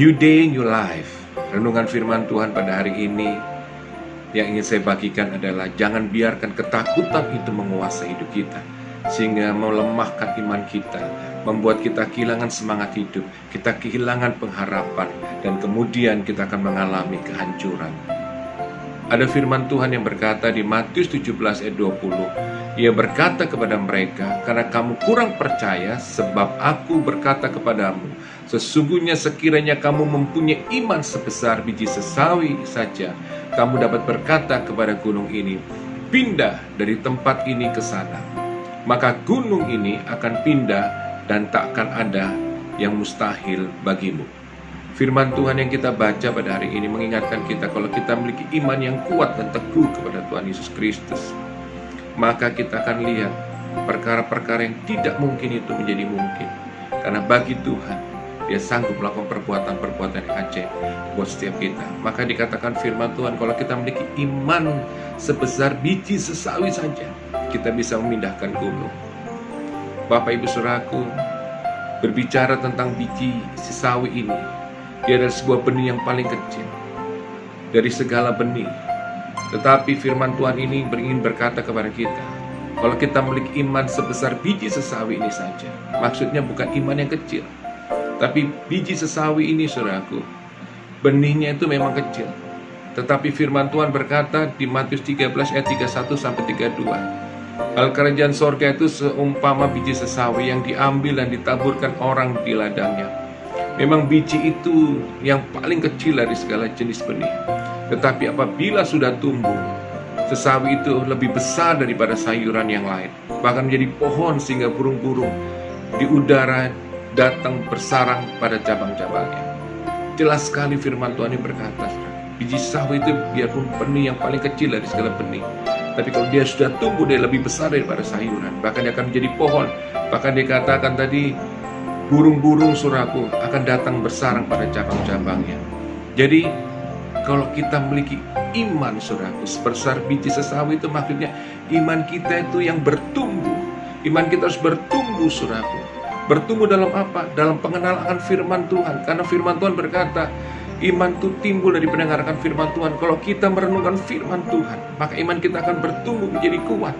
New day, new life. Renungan firman Tuhan pada hari ini yang ingin saya bagikan adalah jangan biarkan ketakutan itu menguasai hidup kita, sehingga melemahkan iman kita, membuat kita kehilangan semangat hidup, kita kehilangan pengharapan, dan kemudian kita akan mengalami kehancuran. Ada firman Tuhan yang berkata di Matius 17 ayat 20, Ia berkata kepada mereka, karena kamu kurang percaya, sebab aku berkata kepadamu, sesungguhnya sekiranya kamu mempunyai iman sebesar biji sesawi saja, kamu dapat berkata kepada gunung ini, pindah dari tempat ini ke sana. Maka gunung ini akan pindah dan tak akan ada yang mustahil bagimu. Firman Tuhan yang kita baca pada hari ini mengingatkan kita kalau kita memiliki iman yang kuat dan teguh kepada Tuhan Yesus Kristus, maka kita akan lihat perkara-perkara yang tidak mungkin itu menjadi mungkin. Karena bagi Tuhan, Dia sanggup melakukan perbuatan-perbuatan yang ajaib buat setiap kita. Maka dikatakan firman Tuhan, kalau kita memiliki iman sebesar biji sesawi saja, kita bisa memindahkan gunung. Bapak Ibu Saudaraku, berbicara tentang biji sesawi ini, dia adalah sebuah benih yang paling kecil dari segala benih. Tetapi firman Tuhan ini ingin berkata kepada kita, kalau kita memiliki iman sebesar biji sesawi ini saja, maksudnya bukan iman yang kecil, tapi biji sesawi ini, saudaraku, benihnya itu memang kecil. Tetapi firman Tuhan berkata di Matius 13 ayat 31 sampai 32, hal kerajaan sorga itu seumpama biji sesawi yang diambil dan ditaburkan orang di ladangnya. Memang biji itu yang paling kecil dari segala jenis benih. Tetapi apabila sudah tumbuh, sesawi itu lebih besar daripada sayuran yang lain, bahkan menjadi pohon sehingga burung-burung di udara datang bersarang pada cabang-cabangnya. Jelas sekali firman Tuhan ini berkata, biji sawi itu biarpun benih yang paling kecil dari segala benih, tapi kalau dia sudah tumbuh, dia lebih besar daripada sayuran, bahkan dia akan menjadi pohon. Bahkan dikatakan tadi, burung-burung suraku akan datang bersarang pada cabang-cabangnya. Jadi kalau kita memiliki iman suraku sebesar biji sesawi, itu maksudnya iman kita itu yang bertumbuh. Iman kita harus bertumbuh suraku. Bertumbuh dalam apa? Dalam pengenalan firman Tuhan. Karena firman Tuhan berkata, iman itu timbul dari pendengaran firman Tuhan. Kalau kita merenungkan firman Tuhan, maka iman kita akan bertumbuh menjadi kuat.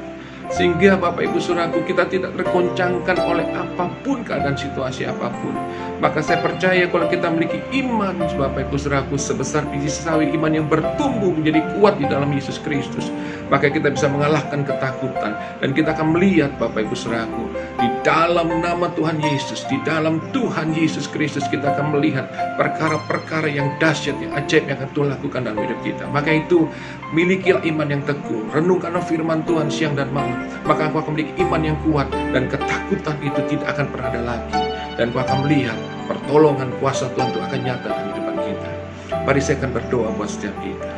Sehingga Bapak Ibu Saudaraku, kita tidak tergoncangkan oleh apapun, keadaan situasi apapun. Maka saya percaya kalau kita memiliki iman Bapak Ibu Saudaraku sebesar biji sesawi, iman yang bertumbuh menjadi kuat di dalam Yesus Kristus, maka kita bisa mengalahkan ketakutan. Dan kita akan melihat Bapak Ibu Saudaraku, di dalam nama Tuhan Yesus, di dalam Tuhan Yesus Kristus, kita akan melihat perkara-perkara yang dahsyat, yang ajaib yang akan Tuhan lakukan dalam hidup kita. Maka itu, milikilah iman yang teguh, renungkanlah firman Tuhan siang dan malam, maka aku akan memiliki iman yang kuat, dan ketakutan itu tidak akan pernah ada lagi. Dan aku akan melihat pertolongan kuasa Tuhan itu akan nyata dalam kehidupan kita. Mari saya akan berdoa buat setiap kita.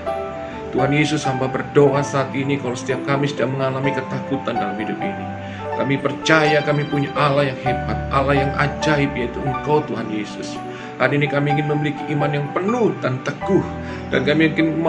Tuhan Yesus, hamba berdoa saat ini kalau setiap kami sedang mengalami ketakutan dalam hidup ini. Kami percaya kami punya Allah yang hebat, Allah yang ajaib, yaitu Engkau Tuhan Yesus. Hari ini kami ingin memiliki iman yang penuh dan teguh, dan kami ingin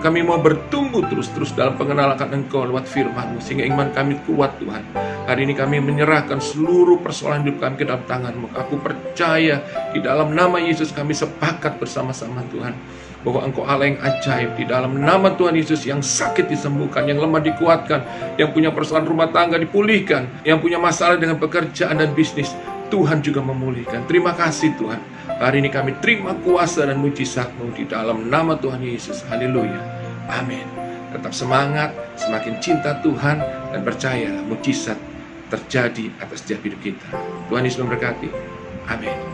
kami mau bertumbuh terus-terus dalam pengenalan Engkau lewat firman-Mu, sehingga iman kami kuat Tuhan. Hari ini kami menyerahkan seluruh persoalan hidup kami ke dalam tangan-Mu. Aku percaya di dalam nama Yesus kami sepakat bersama-sama Tuhan, bahwa Engkau Allah yang ajaib. Di dalam nama Tuhan Yesus, yang sakit disembuhkan, yang lemah dikuatkan, yang punya persoalan rumah tangga dipulihkan, yang punya masalah dengan pekerjaan dan bisnis, Tuhan juga memulihkan. Terima kasih Tuhan. Hari ini kami terima kuasa dan mujizat-Mu di dalam nama Tuhan Yesus. Haleluya. Amin. Tetap semangat, semakin cinta Tuhan, dan percayalah mujizat terjadi atas setiap hidup kita. Tuhan Yesus memberkati. Amin.